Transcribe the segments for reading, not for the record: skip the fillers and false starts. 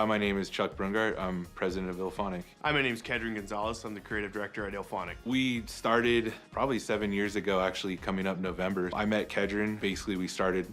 Hi, my name is Chuck Brungart. I'm president of ILLFONIC. Hi, my name is Kedron Gonzalez. I'm the creative director at ILLFONIC. We started probably 7 years ago, actually, coming up November. I met Kedron. Basically, we started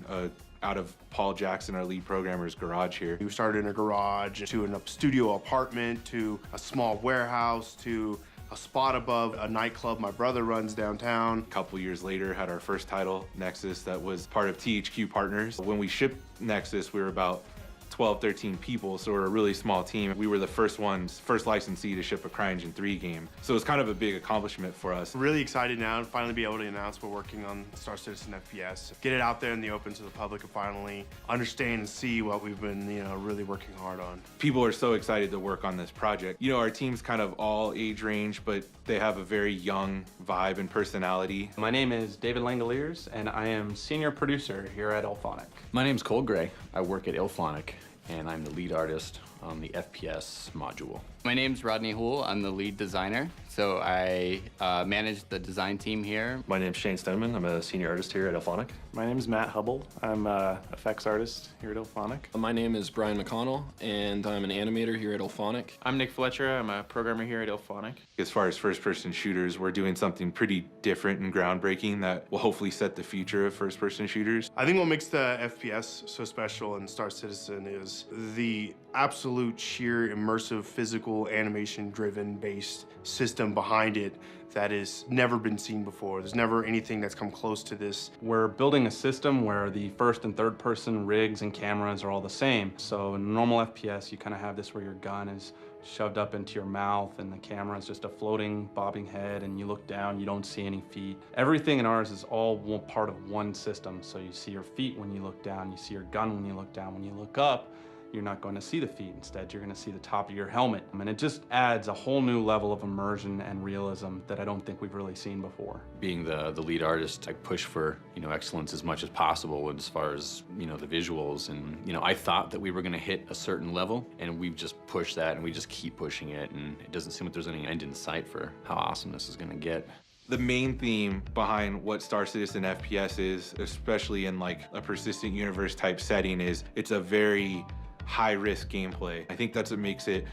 out of Paul Jackson, our lead programmer's garage here. We started in a garage to a studio apartment to a small warehouse to a spot above a nightclub my brother runs downtown. A couple years later, had our first title, Nexus, that was part of THQ Partners. When we shipped Nexus, we were about 12, 13 people, so we're a really small team. We were the first licensee to ship a CryEngine 3 game. So it's kind of a big accomplishment for us. Really excited now to finally be able to announce we're working on Star Citizen FPS. Get it out there in the open to the public and finally understand and see what we've been, really working hard on. People are so excited to work on this project. Our team's kind of all age range, but they have a very young vibe and personality. My name is David Langoliers, and I am senior producer here at ILLFONIC. My name's Cole Gray. I work at ILLFONIC, and I'm the lead artist on the FPS module. My name's Rodney Houle. I'm the lead designer, so I manage the design team here. My name's Shane Stoneman. I'm a senior artist here at ILLFONIC. My name is Matt Hubble. I'm an effects artist here at ILLFONIC. My name is Brian McConnell, and I'm an animator here at ILLFONIC. I'm Nick Fletcher. I'm a programmer here at ILLFONIC. As far as first-person shooters, we're doing something pretty different and groundbreaking that will hopefully set the future of first-person shooters. I think what makes the FPS so special in Star Citizen is the absolute sheer immersive physical animation-driven based system behind it that has never been seen before. There's never anything that's come close to this. We're building a system where the first and third person rigs and cameras are all the same. So in normal FPS, you kind of have this where your gun is shoved up into your mouth and the camera is just a floating, bobbing head, and you look down, you don't see any feet. Everything in ours is all part of one system. So you see your feet when you look down, you see your gun when you look down. When you look up, you're not going to see the feet. Instead, you're going to see the top of your helmet. And it just adds a whole new level of immersion and realism that I don't think we've really seen before. Being the lead artist, I push for, excellence as much as possible as far as, the visuals. And, I thought that we were going to hit a certain level, and we've just pushed that, and we just keep pushing it, and it doesn't seem like there's any end in sight for how awesome this is going to get. The main theme behind what Star Citizen FPS is, especially in like a persistent universe type setting, is it's a very high-risk gameplay. I think that's what makes it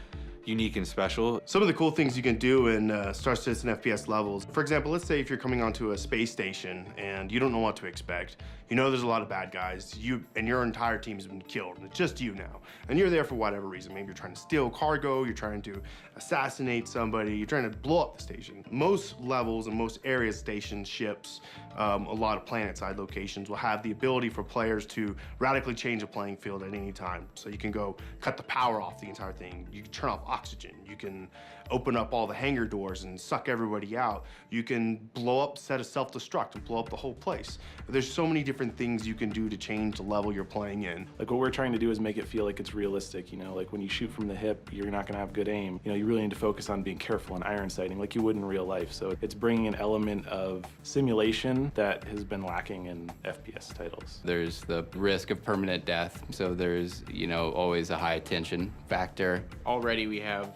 unique and special. Some of the cool things you can do in Star Citizen FPS levels, for example, let's say if you're coming onto a space station and you don't know what to expect. There's a lot of bad guys. You and your entire team's been killed, and it's just you now. And you're there for whatever reason. Maybe you're trying to steal cargo, you're trying to assassinate somebody, you're trying to blow up the station. Most levels and most areas, stations, ships, a lot of planet-side locations will have the ability for players to radically change the playing field at any time. So you can go cut the power off the entire thing. You can turn off oxygen. You can open up all the hangar doors and suck everybody out. You can blow up, set a self-destruct and blow up the whole place. There's so many different things you can do to change the level you're playing in. Like what we're trying to do is make it feel like it's realistic, like when you shoot from the hip, you're not gonna have good aim. You really need to focus on being careful and iron sighting like you would in real life. So it's bringing an element of simulation that has been lacking in FPS titles. There's the risk of permanent death, so there's, always a high attention factor. Already we have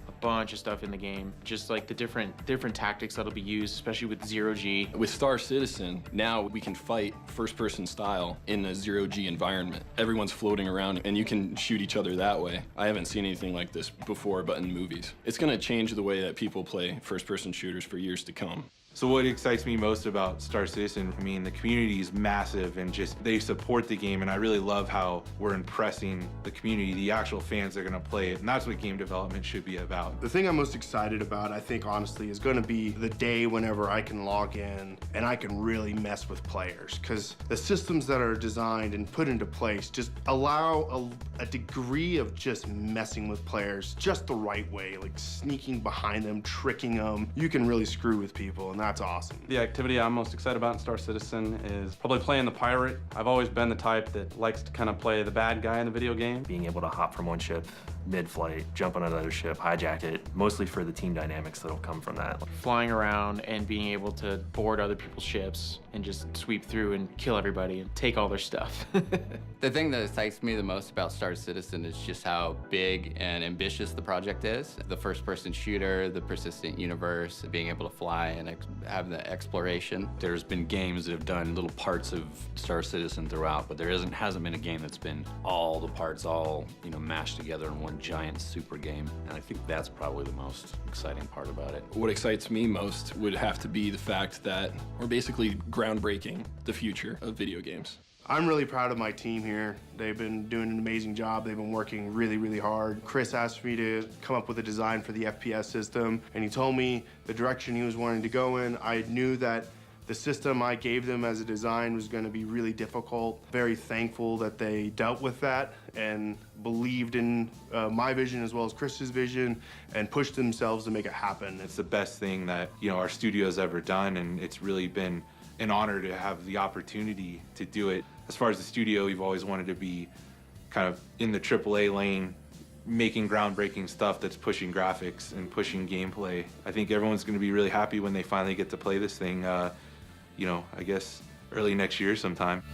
a bunch of stuff in the game, just like the different tactics that'll be used, especially with zero-G. With Star Citizen, now we can fight first-person style in a zero-G environment. Everyone's floating around, and you can shoot each other that way. I haven't seen anything like this before, but in movies. It's gonna change the way that people play first-person shooters for years to come. So what excites me most about Star Citizen, the community is massive and they support the game, and I really love how we're impressing the community, the actual fans that are gonna play it, and that's what game development should be about. The thing I'm most excited about, I think honestly, is gonna be the day whenever I can log in and I can really mess with players, because the systems that are designed and put into place just allow a degree of just messing with players just the right way, like sneaking behind them, tricking them. You can really screw with people, and that's awesome. The activity I'm most excited about in Star Citizen is probably playing the pirate. I've always been the type that likes to kind of play the bad guy in the video game. Being able to hop from one ship mid-flight, jump on another ship, hijack it, mostly for the team dynamics that'll come from that. Flying around and being able to board other people's ships and just sweep through and kill everybody and take all their stuff. The thing that excites me the most about Star Citizen is just how big and ambitious the project is. The first-person shooter, the persistent universe, being able to fly and have the exploration. There's been games that have done little parts of Star Citizen throughout, but there hasn't been a game that's been all the parts all, you know, mashed together in one giant super game. And I think that's probably the most exciting part about it. What excites me most would have to be the fact that we're basically groundbreaking the future of video games. I'm really proud of my team here. They've been doing an amazing job. They've been working really, really hard. Chris asked me to come up with a design for the FPS system, and he told me the direction he was wanting to go in. I knew that the system I gave them as a design was going to be really difficult. Very thankful that they dealt with that and believed in my vision as well as Chris's vision and pushed themselves to make it happen. It's the best thing that, you know, our studio's ever done, and it's really been an honor to have the opportunity to do it. As far as the studio, we've always wanted to be kind of in the AAA lane, making groundbreaking stuff that's pushing graphics and pushing gameplay. I think everyone's going to be really happy when they finally get to play this thing, you know, I guess early next year sometime.